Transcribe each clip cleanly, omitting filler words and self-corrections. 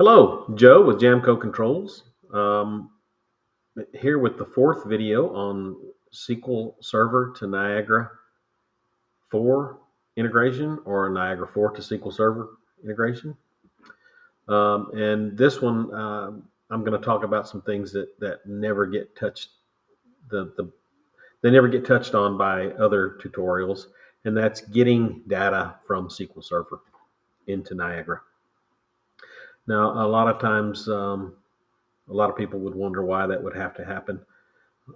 Hello, Joe with Jamco Controls. Um, Here with the fourth video on SQL Server to Niagara 4 integration or Niagara 4 to SQL Server integration. And this one, I'm going to talk about some things that never get touched. They never get touched on by other tutorials, and that's getting data from SQL Server into Niagara. Now, a lot of times, a lot of people would wonder why that would have to happen.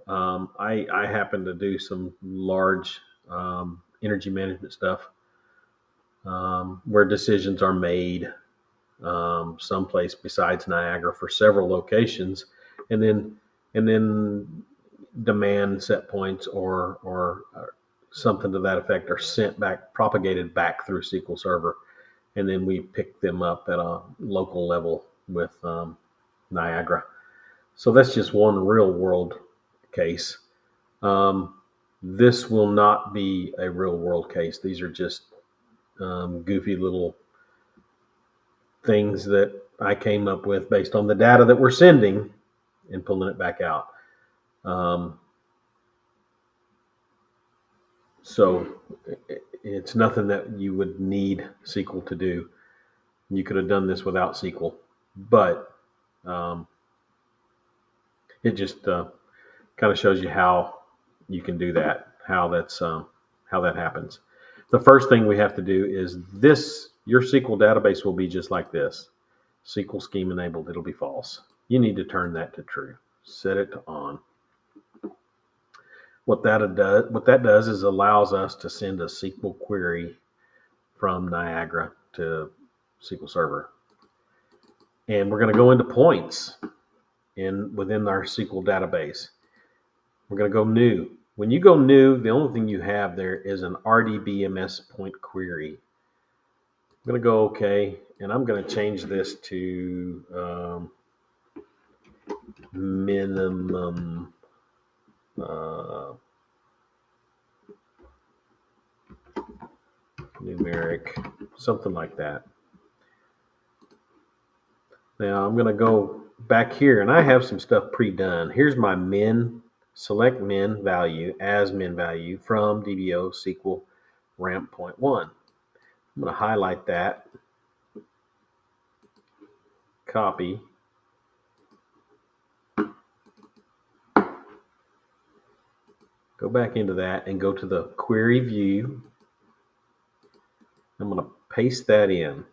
I happen to do some large energy management stuff where decisions are made someplace besides Niagara for several locations, and then demand set points or something to that effect are sent back, propagated back through SQL Server, and then we pick them up at a local level with Niagara. So that's just one real world case. Um, this will not be a real world case. These are just goofy little things that I came up with based on the data that we're sending and pulling it back out. So it's nothing that you would need SQL to do. You could have done this without SQL, but um, it just kind of shows you how you can do that, how that happens. The first thing we have to do is this. Your SQL database will be just like this. SQL scheme enabled. It'll be false. You need to turn that to true. Set it to on. What that does is allows us to send a SQL query from Niagara to SQL Server, and we're going to go into points within our SQL database. We're going to go new. When you go new, the only thing you have there is an RDBMS point query. I'm going to go OK, and I'm going to change this to minimum numeric, something like that. Now I'm going to go back here, and I have some stuff pre-done. Here's my min. Select min value as min value from DBO SQL ramp point 1. I'm going to highlight that, copy, go back into that and go to the query view. I'm going to paste that in.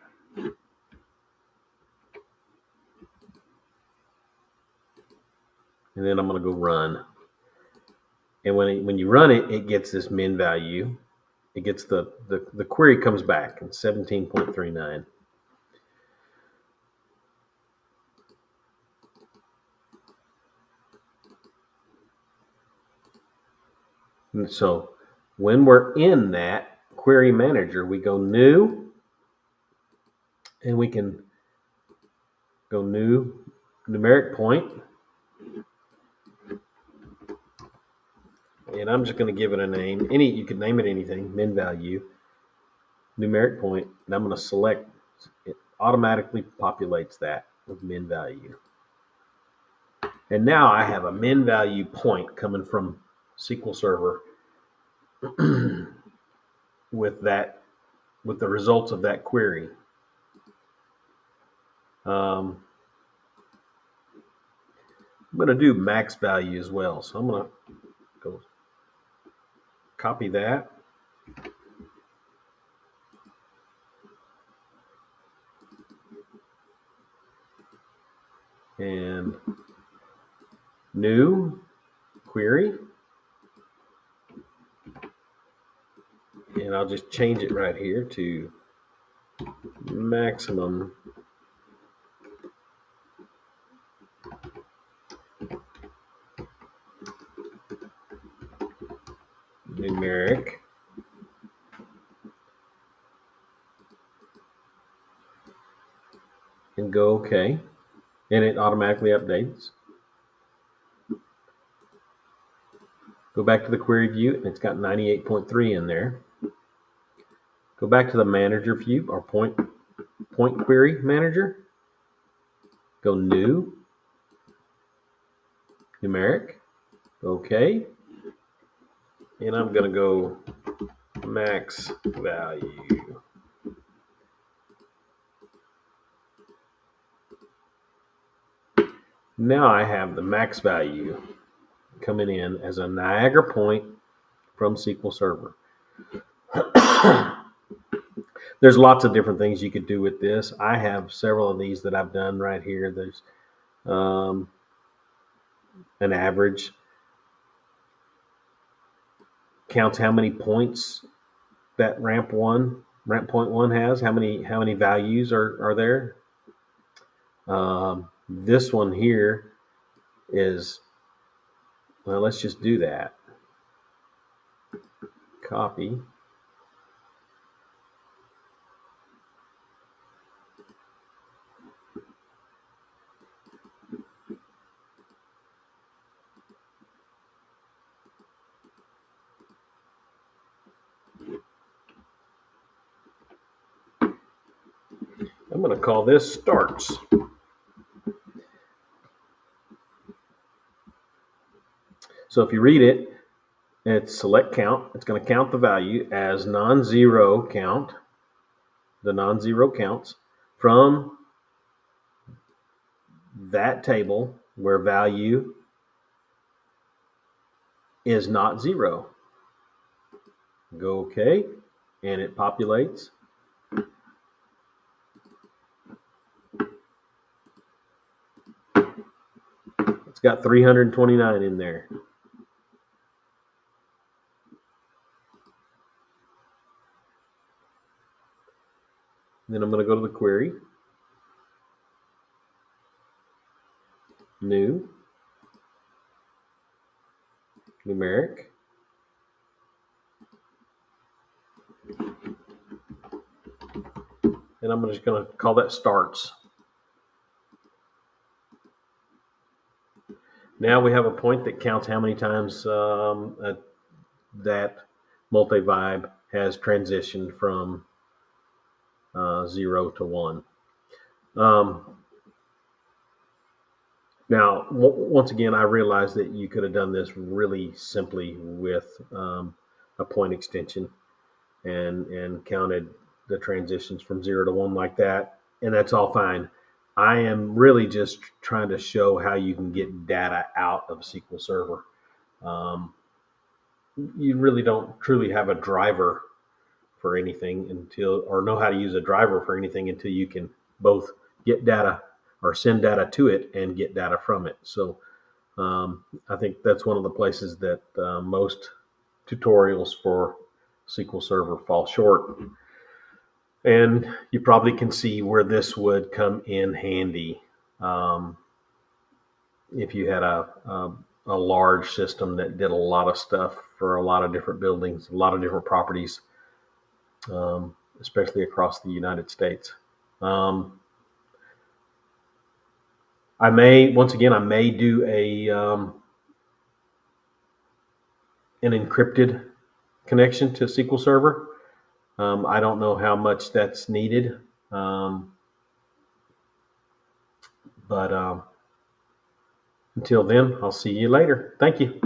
And then I'm going to go run. And when you run it, it gets this min value. It gets the query comes back in 17.39. And so when we're in that query manager, we go new, and we can go new numeric point. And I'm just going to give it a name. You can name it anything, min value, numeric point, and I'm going to select. It automatically populates that with min value. And now I have a min value point coming from SQL Server with the results of that query. I'm going to do max value as well. So I'm going to go copy that. And new query. And I'll just change it right here to maximum numeric and go OK. And it automatically updates. Go back to the query view, and it's got 98.3 in there. Go back to the manager view, or point query manager. Go new, numeric, okay. And I'm going to go max value. Now I have the max value coming in as a Niagara point from SQL Server. There's lots of different things you could do with this. I have several of these that I've done right here. There's an average, counts how many points that ramp point one has, how many values are there. This one here is, well, let's just do that. Copy. I'm going to call this starts. So if you read it, it's select count. It's going to count the value as non-zero count, the non-zero counts from that table where value is not zero. Go OK, and it populates. It's got 329 in there. Then I'm going to go to the query, new, numeric, and I'm just going to call that starts. Now we have a point that counts how many times that multi-vibe has transitioned from 0 to 1. Now, once again, I realize that you could have done this really simply with a point extension and counted the transitions from 0 to 1 like that, and that's all fine. I am really just trying to show how you can get data out of SQL Server. You really don't truly have a driver for anything until, or know how to use a driver for anything until you can both get data or send data to it and get data from it. So I think that's one of the places that most tutorials for SQL Server fall short. And you probably can see where this would come in handy if you had a large system that did a lot of stuff for a lot of different buildings, a lot of different properties, especially across the United States. I may do an encrypted connection to SQL Server. I don't know how much that's needed, but until then, I'll see you later. Thank you.